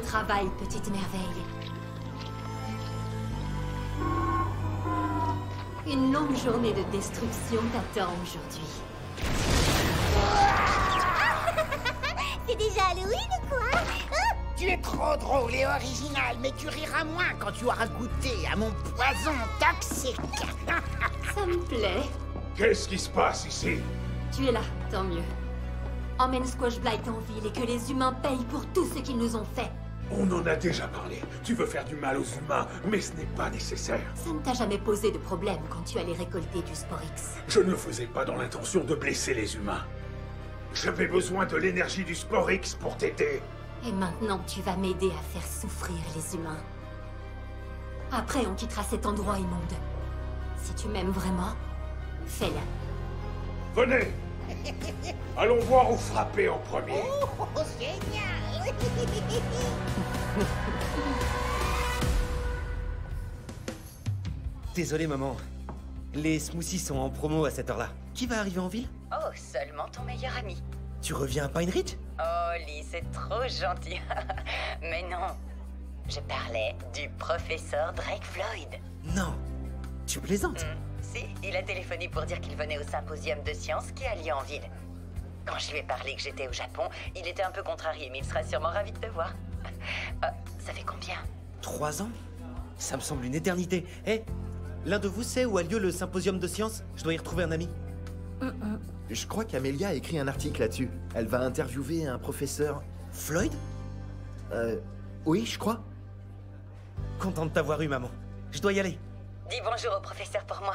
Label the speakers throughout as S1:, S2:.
S1: travail, petite merveille. Une longue journée de destruction t'attend aujourd'hui.
S2: C'est déjà Halloween ou quoi?
S3: Tu es trop drôle et original, mais tu riras moins quand tu auras goûté à mon poison toxique.
S1: Ça me plaît.
S4: Qu'est-ce qui se passe ici?
S1: Tu es là, tant mieux. Emmène Squash Blight en ville et que les humains payent pour tout ce qu'ils nous ont fait.
S4: On en a déjà parlé. Tu veux faire du mal aux humains, mais ce n'est pas nécessaire.
S1: Ça ne t'a jamais posé de problème quand tu allais récolter du Sporix.
S4: Je ne le faisais pas dans l'intention de blesser les humains. J'avais besoin de l'énergie du Sporix pour t'aider.
S1: Et maintenant, tu vas m'aider à faire souffrir les humains. Après, on quittera cet endroit immonde. Si tu m'aimes vraiment, fais-le.
S4: Venez! Allons voir où frapper en premier.
S3: Oh, génial.
S5: Désolé, maman. Les smoothies sont en promo à cette heure-là. Qui va arriver en ville?
S6: Oh, seulement ton meilleur ami.
S5: Tu reviens à Pine Ridge?
S6: Oh, Lee, c'est trop gentil. Mais non, je parlais du professeur Drake Floyd.
S5: Non. Tu plaisantes?
S6: Si, il a téléphoné pour dire qu'il venait au symposium de sciences qui a lieu en ville. Quand je lui ai parlé que j'étais au Japon, il était un peu contrarié, mais il sera sûrement ravi de te voir. Ça fait combien?
S5: 3 ans? Ça me semble une éternité. Eh, l'un de vous sait où a lieu le symposium de sciences? Je dois y retrouver un ami.
S7: Je crois qu'Amelia a écrit un article là-dessus. Elle va interviewer un professeur...
S5: Floyd?
S7: Oui, je crois.
S5: Content de t'avoir eu, maman. Je dois y aller.
S6: Dis bonjour au professeur pour moi.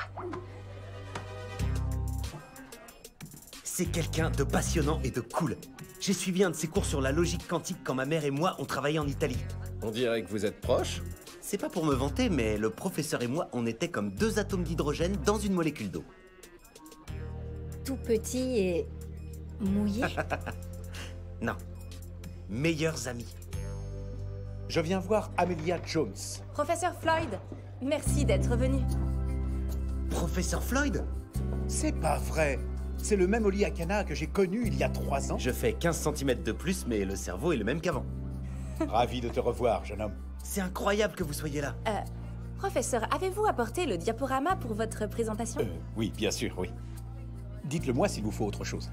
S5: C'est quelqu'un de passionnant et de cool. J'ai suivi un de ses cours sur la logique quantique quand ma mère et moi on travaillait en Italie.
S8: On dirait que vous êtes proches.
S5: C'est pas pour me vanter, mais le professeur et moi, on était comme 2 atomes d'hydrogène dans une molécule d'eau.
S2: Tout petit et... mouillé?
S5: Non. Meilleurs amis.
S9: Je viens voir Amelia Jones.
S10: Professeur Floyd, merci d'être venu.
S5: Professeur Floyd?
S9: C'est pas vrai. C'est le même Oli Akana que j'ai connu il y a 3 ans.
S5: Je fais 15 cm de plus, mais le cerveau est le même qu'avant.
S9: Ravi de te revoir, jeune homme.
S5: C'est incroyable que vous soyez là.
S10: Professeur, avez-vous apporté le diaporama pour votre présentation?
S9: Oui, bien sûr, oui. Dites-le moi s'il vous faut autre chose.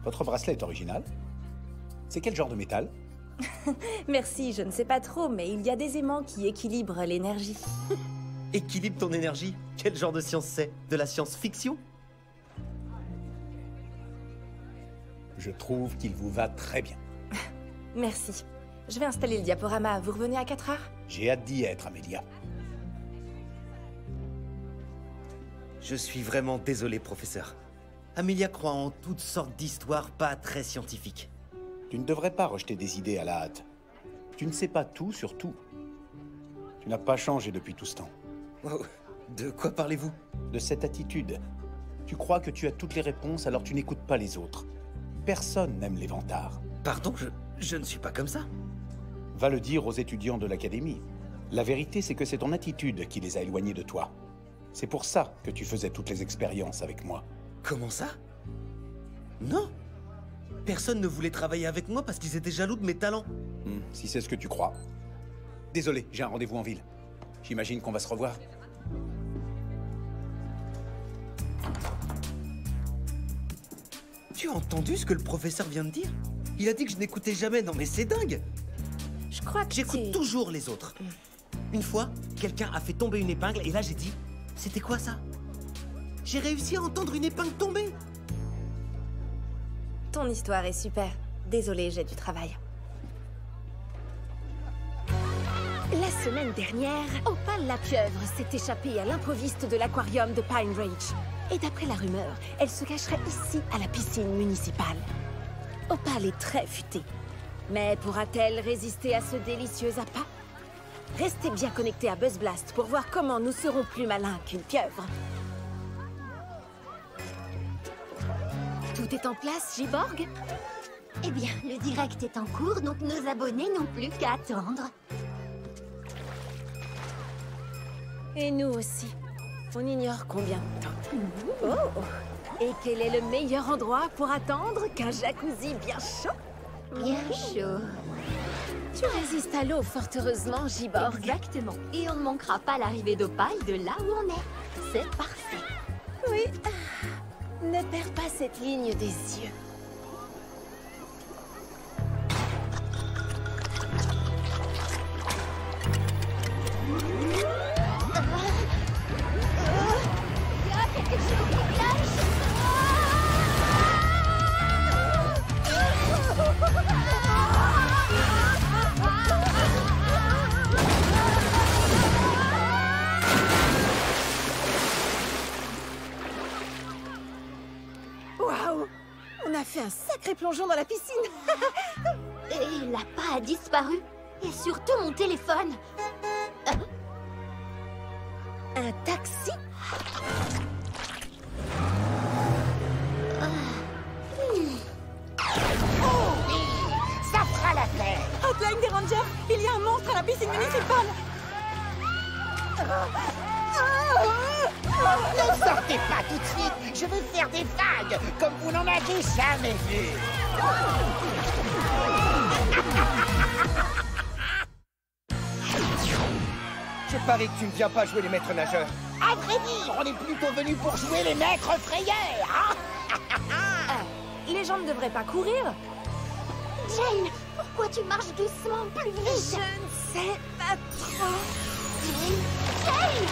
S9: Votre bracelet est original. C'est quel genre de métal?
S10: Merci, je ne sais pas trop, mais il y a des aimants qui équilibrent l'énergie.
S5: Équilibre ton énergie? Quel genre de science c'est? De la science-fiction?
S9: Je trouve qu'il vous va très bien.
S10: Merci. Je vais installer le diaporama. Vous revenez à 4 heures?
S9: J'ai hâte d'y être, Amelia.
S5: Je suis vraiment désolé, professeur. Amelia croit en toutes sortes d'histoires pas très scientifiques.
S9: Tu ne devrais pas rejeter des idées à la hâte. Tu ne sais pas tout sur tout. Tu n'as pas changé depuis tout ce temps.
S5: Wow. De quoi parlez-vous?
S9: De cette attitude. Tu crois que tu as toutes les réponses, alors tu n'écoutes pas les autres. Personne n'aime les vantards.
S5: Pardon, je ne suis pas comme ça.
S9: Va le dire aux étudiants de l'académie. La vérité, c'est que c'est ton attitude qui les a éloignés de toi. C'est pour ça que tu faisais toutes les expériences avec moi.
S5: Comment ça? Non. Personne ne voulait travailler avec moi parce qu'ils étaient jaloux de mes talents.
S9: Si c'est ce que tu crois. Désolé, j'ai un rendez-vous en ville. J'imagine qu'on va se revoir.
S5: Tu as entendu ce que le professeur vient de dire? Il a dit que je n'écoutais jamais. Non mais c'est dingue.
S10: Je crois que
S5: j'écoute toujours les autres. Une fois, quelqu'un a fait tomber une épingle et là j'ai dit... C'était quoi ça? J'ai réussi à entendre une épingle tomber.
S10: Ton histoire est super. Désolée, j'ai du travail.
S2: La semaine dernière, Opal la pieuvre s'est échappée à l'improviste de l'aquarium de Pine Ridge. Et d'après la rumeur, elle se cacherait ici, à la piscine municipale. Opal est très futée. Mais pourra-t-elle résister à ce délicieux appât? Restez bien connectés à Buzz Blast pour voir comment nous serons plus malins qu'une pieuvre. Tout est en place, Giborg? Eh bien, le direct est en cours, donc nos abonnés n'ont plus qu'à attendre.
S10: Et nous aussi. On ignore combien de temps. Oh! Et quel est le meilleur endroit pour attendre qu'un jacuzzi bien chaud?
S2: Bien chaud. Tu résistes à l'eau, fort heureusement, Giborg.
S1: Exactement. Et on ne manquera pas l'arrivée d'Opale de là où on est. C'est parfait.
S2: Oui. Ne perds pas cette ligne des yeux.
S1: Il y a quelque chose qui cloche.
S2: Waouh! On a fait un sacré plongeon dans la piscine.
S1: Et l'appât a disparu. Et surtout mon téléphone.
S2: Un taxi?
S3: Oh oui, ça fera la paix.
S10: Hotline des Rangers, il y a un monstre à la piscine municipale.
S3: Ne sortez pas tout de suite, je veux faire des vagues, comme vous n'en avez jamais vu.
S5: Je parie que tu ne viens pas jouer les maîtres nageurs.
S3: À vrai dire, on est plutôt venu pour jouer les maîtres frayeurs.
S10: Les gens ne devraient pas courir.
S1: Jane, pourquoi tu marches doucement plus vite?
S2: Je ne sais pas trop.
S1: Jane!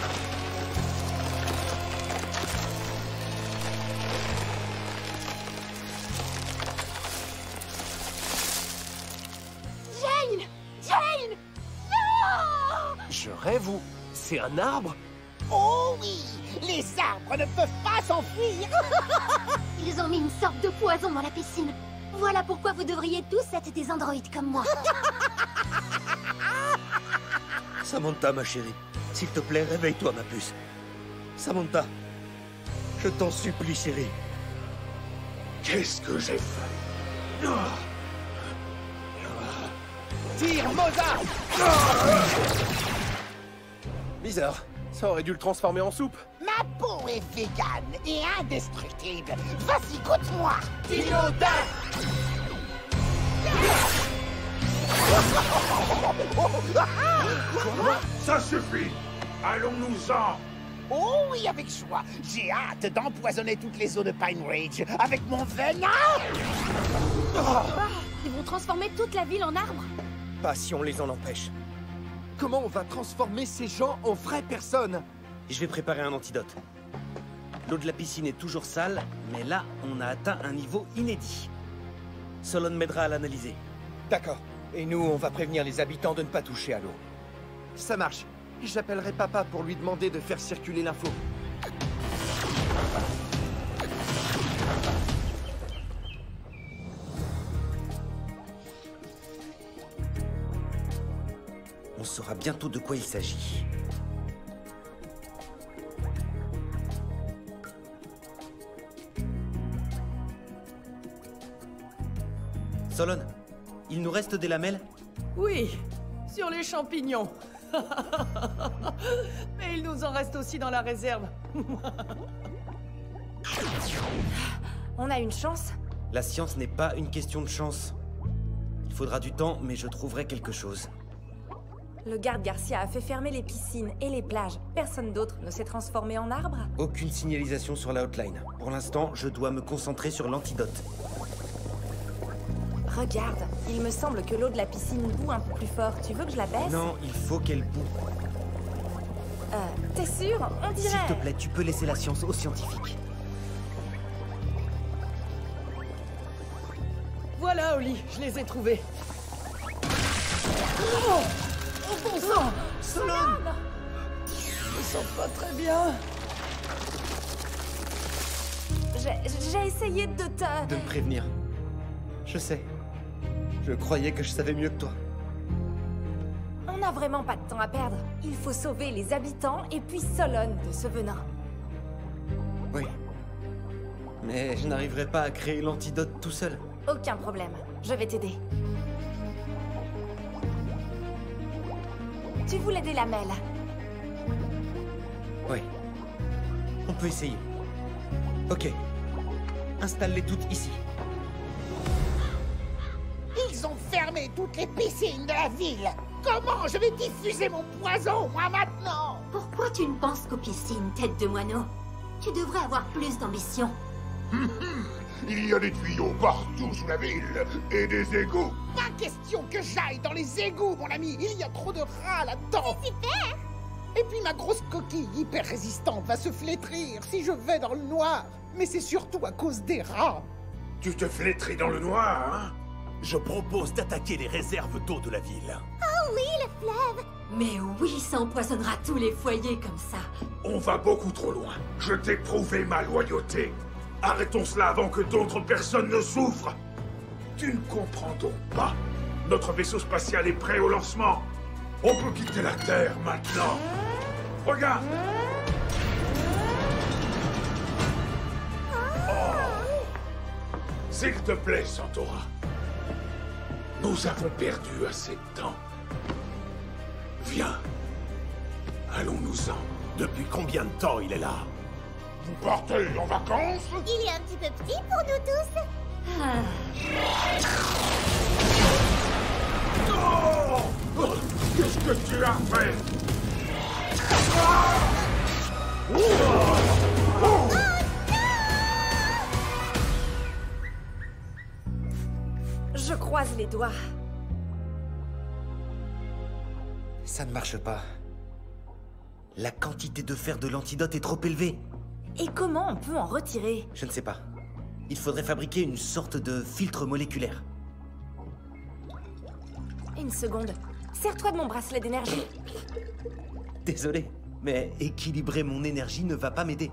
S1: Jane! Jane! Non!
S11: Je rêve ou c'est un arbre?
S3: Oh oui, les arbres ne peuvent pas s'enfuir.
S1: Ils ont mis une sorte de poison dans la piscine. Voilà pourquoi vous devriez tous être des androïdes comme moi.
S11: Samantha, ma chérie, s'il te plaît, réveille-toi, ma puce. Samantha, je t'en supplie, chérie.
S4: Qu'est-ce que j'ai fait?
S5: Tire, Mozart!
S11: Bizarre, ça aurait dû le transformer en soupe.
S3: Ma peau est végane et indestructible. Vas-y, goûte-moi.
S4: Ça suffit! Allons-nous-en!
S3: Oh oui, avec joie. J'ai hâte d'empoisonner toutes les eaux de Pine Ridge avec mon venin.
S10: Ils vont transformer toute la ville en arbre.
S11: Pas si on les en empêche.
S7: Comment on va transformer ces gens en vraies personnes?
S5: Je vais préparer un antidote. L'eau de la piscine est toujours sale, mais là, on a atteint un niveau inédit. Solon m'aidera à l'analyser.
S11: D'accord. Et nous, on va prévenir les habitants de ne pas toucher à l'eau.
S7: Ça marche. J'appellerai papa pour lui demander de faire circuler l'info.
S5: On saura bientôt de quoi il s'agit. Solon, il nous reste des lamelles?
S10: Oui, sur les champignons. Mais il nous en reste aussi dans la réserve. On a une chance?
S5: La science n'est pas une question de chance. Il faudra du temps, mais je trouverai quelque chose.
S10: Le garde Garcia a fait fermer les piscines et les plages. Personne d'autre ne s'est transformé en arbre?
S5: Aucune signalisation sur la hotline. Pour l'instant, je dois me concentrer sur l'antidote.
S10: Regarde, il me semble que l'eau de la piscine bout un peu plus fort. Tu veux que je la baisse?
S5: Non, il faut qu'elle boue.
S10: T'es sûr? On dirait...
S5: S'il te plaît, tu peux laisser la science aux scientifiques.
S10: Voilà, Oli, je les ai trouvés. Oh, bon sang! Solon! Je me sens pas très bien. J'ai essayé de te...
S11: De me prévenir. Je sais. Je croyais que je savais mieux que toi.
S10: On n'a vraiment pas de temps à perdre. Il faut sauver les habitants et puis Solon de ce venin.
S5: Oui. Mais je n'arriverai pas à créer l'antidote tout seul.
S10: Aucun problème. Je vais t'aider. Tu voulais des lamelles?
S5: Oui. On peut essayer. Ok. Installe-les toutes ici.
S3: Ils Ils ont fermé toutes les piscines de la ville. Comment je vais diffuser mon poison, moi, maintenant?
S1: Pourquoi tu ne penses qu'aux piscines, tête de moineau? Tu devrais avoir plus d'ambition.
S4: Il y a des tuyaux partout sous la ville et des égouts.
S3: Pas question que j'aille dans les égouts, mon ami. Il y a trop de rats là-dedans.
S2: C'est super!
S3: Et puis ma grosse coquille hyper résistante va se flétrir si je vais dans le noir. Mais c'est surtout à cause des rats.
S4: Tu te flétris dans le noir, hein?
S11: Je propose d'attaquer les réserves d'eau de la ville.
S2: Oh oui, le fleuve!
S1: Mais oui, ça empoisonnera tous les foyers comme ça.
S4: On va beaucoup trop loin. Je t'ai prouvé ma loyauté. Arrêtons cela avant que d'autres personnes ne souffrent. Tu ne comprends donc pas. Notre vaisseau spatial est prêt au lancement. On peut quitter la Terre maintenant. Regarde. Oh. S'il te plaît, Santora. Nous avons perdu assez de temps. Viens. Allons-nous-en.
S11: Depuis combien de temps il est là?
S4: Vous partez en vacances?
S2: Il est un petit peu petit pour nous tous.
S4: Oh! Qu'est-ce que tu as fait?
S10: Je croise les doigts.
S5: Ça ne marche pas. La quantité de fer de l'antidote est trop élevée.
S10: Et comment on peut en retirer?
S5: Je ne sais pas. Il faudrait fabriquer une sorte de filtre moléculaire.
S10: Une seconde. Sers-toi de mon bracelet d'énergie.
S5: Désolé, mais équilibrer mon énergie ne va pas m'aider.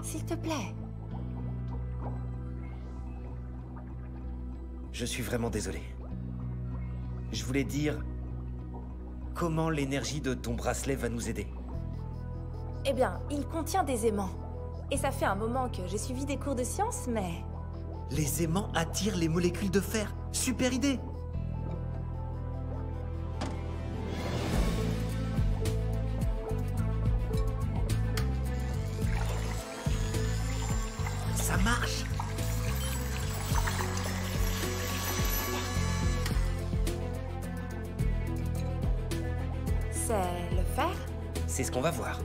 S10: S'il te plaît.
S5: Je suis vraiment désolé. Je voulais dire... Comment l'énergie de ton bracelet va nous aider?
S10: Eh bien, il contient des aimants. Et ça fait un moment que j'ai suivi des cours de sciences, mais...
S5: Les aimants attirent les molécules de fer. Super idée! Ça marche!
S10: C'est le fer?
S5: C'est ce qu'on va voir.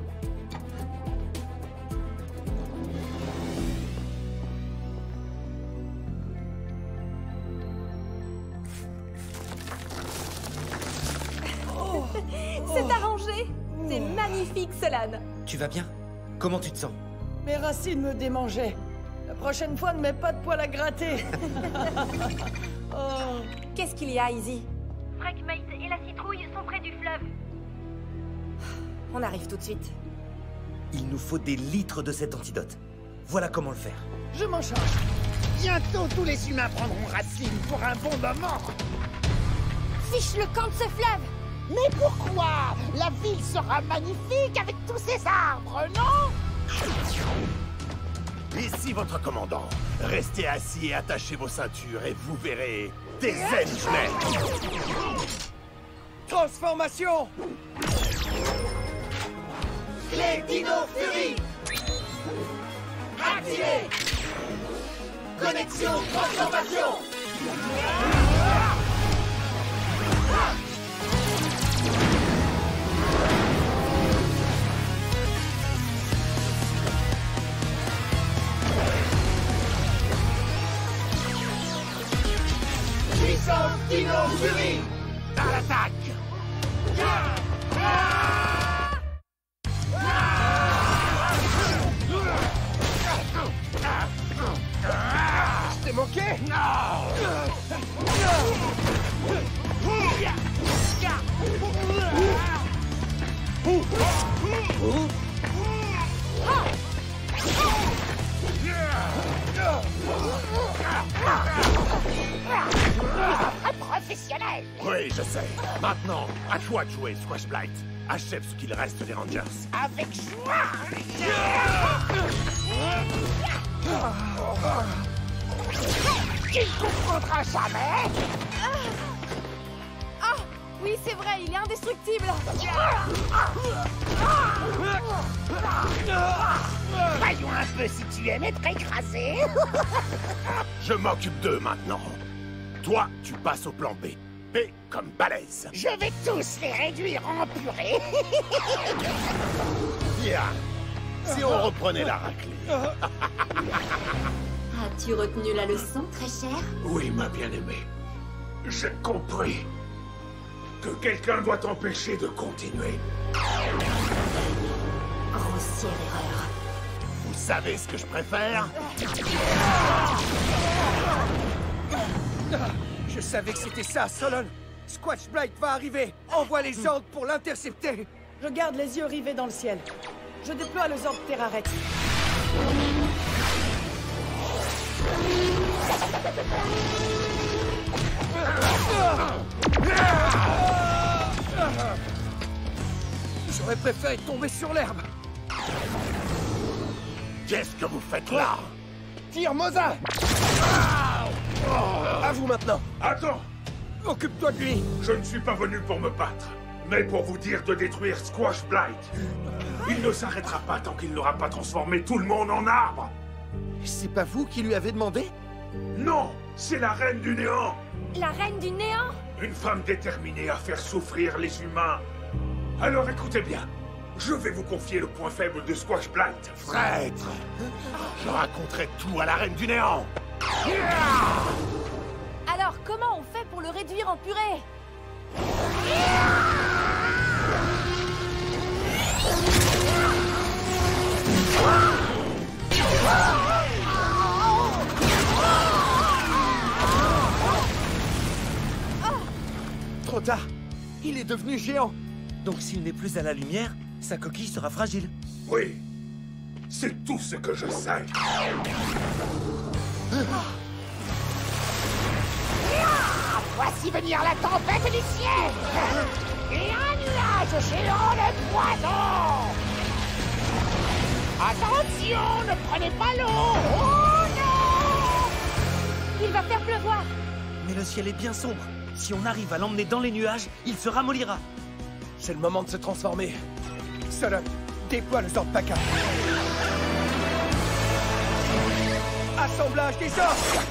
S10: C'est arrangé! C'est magnifique, Solane!
S5: Tu vas bien? Comment tu te sens?
S12: Mes racines me démangeaient. La prochaine fois, ne mets pas de poil à gratter.
S10: Oh. Qu'est-ce qu'il y a, Izzy?
S13: Freakmate et la citrouille sont près du fleuve.
S10: On arrive tout de suite.
S5: Il nous faut des litres de cet antidote. Voilà comment le faire.
S3: Je m'en charge. Bientôt, tous les humains prendront racine pour un bon moment.
S2: Fiche le camp de ce fleuve!
S3: Mais pourquoi? La ville sera magnifique avec tous ces arbres, non?
S11: Ici votre commandant. Restez assis et attachez vos ceintures et vous verrez des ailes humaines.
S12: Transformation!
S3: Les Dino Fury! Activé! Connexion transformation! Puissance Dino Fury!
S11: À l'attaque!
S3: Je t'ai moqué?
S2: Professionnel!
S11: Oui, je sais. Maintenant, à toi de jouer, Squashblight. Achève ce qu'il reste des Rangers.
S3: Avec joie! Tu ne comprendras jamais!
S10: Ah! Oui, c'est vrai, il est indestructible!
S3: Voyons un peu si tu aimes être écrasé!
S11: Je m'occupe d'eux maintenant.
S14: Toi, tu passes au plan B. B comme balèze.
S3: Je vais tous les réduire en purée.
S14: Bien. Si on reprenait la raclée.
S1: As-tu retenu la leçon, très cher?
S4: Oui, ma bien-aimée. J'ai compris que quelqu'un doit t'empêcher de continuer.
S1: Grossière erreur.
S14: Vous savez ce que je préfère?
S11: Je savais que c'était ça, Solon. Squatchblight va arriver. Envoie les ordres pour l'intercepter.
S12: Je garde les yeux rivés dans le ciel. Je déploie le Zord Terrarex.
S11: J'aurais préféré tomber sur l'herbe.
S14: Qu'est-ce que vous faites là?
S11: Tire, Moza! À vous maintenant.
S4: Attends!
S11: Occupe-toi de lui.
S4: Je ne suis pas venu pour me battre, mais pour vous dire de détruire Squashblight. Il ne s'arrêtera pas tant qu'il n'aura pas transformé tout le monde en arbre.
S7: C'est pas vous qui lui avez demandé?
S4: Non, c'est la Reine du Néant.
S10: La Reine du Néant?
S4: Une femme déterminée à faire souffrir les humains. Alors écoutez bien, je vais vous confier le point faible de Squashblight.
S14: Traître! Je raconterai tout à la Reine du Néant.
S10: Alors, comment on fait pour le réduire en purée?
S5: Trop tard. Il est devenu géant. Donc s'il n'est plus à la lumière, sa coquille sera fragile.
S4: Oui, c'est tout ce que je sais.
S3: Voici venir la tempête du ciel. Et un nuage géant de poison. Attention, ne prenez pas l'eau. Oh non!
S10: Il va faire pleuvoir.
S5: Mais le ciel est bien sombre. Si on arrive à l'emmener dans les nuages, il se ramollira.
S11: C'est le moment de se transformer. Solon, déploie le Zord Paka. Assemblage des ordres.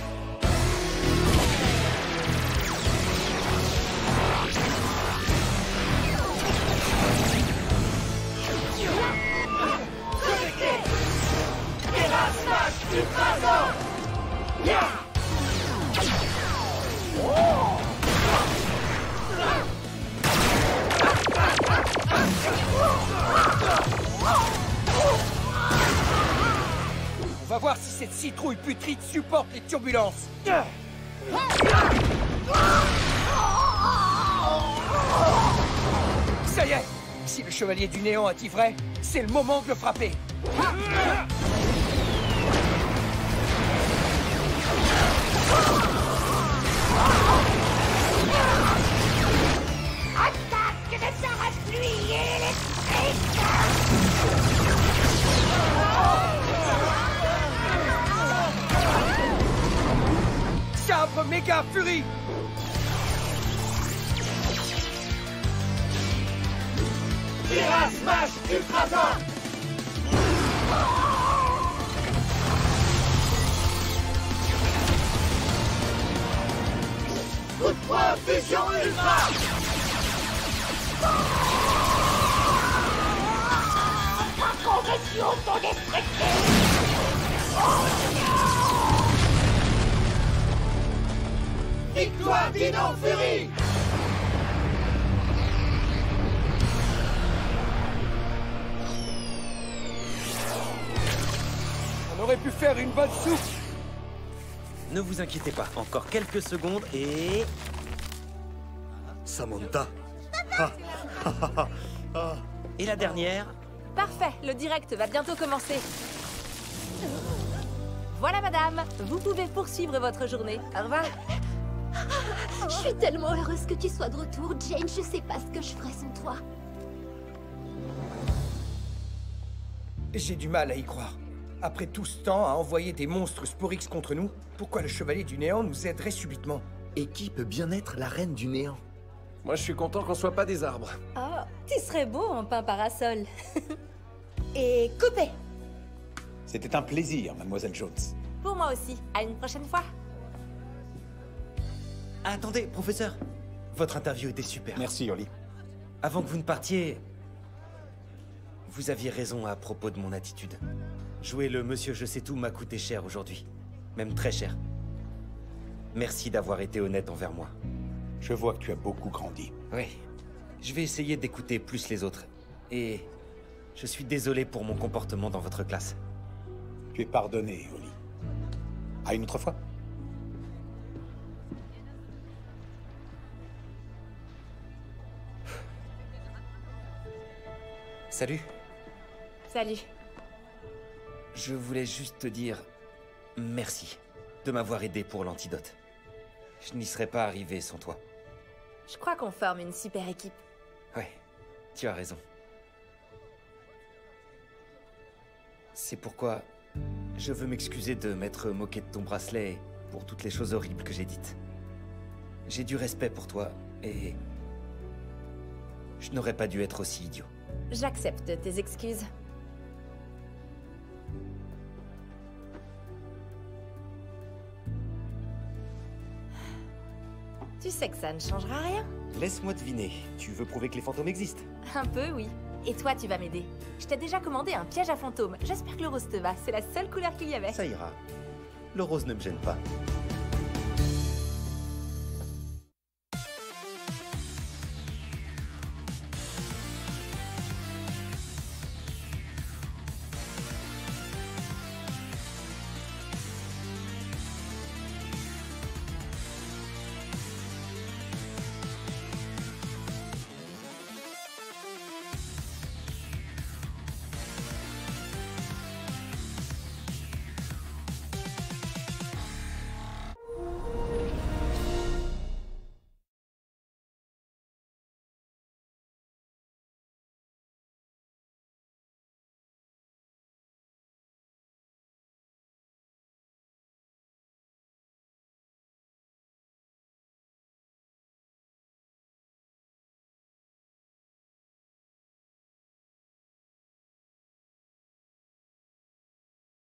S11: On va voir si cette citrouille putride supporte les turbulences. Ça y est! Si le Chevalier du Néant a dit vrai, c'est le moment de le frapper.
S3: Attaque de parapluie électrique.
S11: Sabre méga furie.
S3: Tira Smash Ultrason. Coup de poing fusion ultra. Conversion autodestructive. Victoire d'Inon Fury.
S11: On aurait pu faire une bonne soupe.
S5: Ne vous inquiétez pas, encore quelques secondes et...
S11: Samantha.
S5: Et la dernière?
S10: Parfait, le direct va bientôt commencer. Voilà, madame, vous pouvez poursuivre votre journée. Au revoir.
S1: Je suis tellement heureuse que tu sois de retour, Jane. Je sais pas ce que je ferais sans toi.
S11: J'ai du mal à y croire. Après tout ce temps à envoyer des monstres Sporix contre nous, pourquoi le Chevalier du Néant nous aiderait subitement?
S7: Et qui peut bien être la Reine du Néant?
S15: Moi, je suis content qu'on soit pas des arbres.
S10: Oh, tu serais beau en pain parasol. Et coupé.
S9: C'était un plaisir, Mademoiselle Jones.
S10: Pour moi aussi. À une prochaine fois.
S5: Attendez, professeur. Votre interview était super.
S9: Merci, Oli.
S5: Avant que vous ne partiez, vous aviez raison à propos de mon attitude. Jouer le monsieur je sais tout m'a coûté cher aujourd'hui. Même très cher. Merci d'avoir été honnête envers moi.
S9: Je vois que tu as beaucoup grandi.
S5: Oui. Je vais essayer d'écouter plus les autres. Et je suis désolé pour mon comportement dans votre classe.
S9: Tu es pardonné, Oli. À une autre fois.
S5: Salut.
S10: Salut.
S5: Je voulais juste te dire merci de m'avoir aidé pour l'antidote. Je n'y serais pas arrivé sans toi.
S10: Je crois qu'on forme une super équipe.
S5: Ouais, tu as raison. C'est pourquoi je veux m'excuser de m'être moqué de ton bracelet pour toutes les choses horribles que j'ai dites. J'ai du respect pour toi et je n'aurais pas dû être aussi idiot.
S10: J'accepte tes excuses. Tu sais que ça ne changera rien.
S5: Laisse-moi deviner, tu veux prouver que les fantômes existent?
S10: Un peu, oui. Et toi, tu vas m'aider. Je t'ai déjà commandé un piège à fantômes. J'espère que le rose te va. C'est la seule couleur qu'il y avait.
S5: Ça ira. Le rose ne me gêne pas.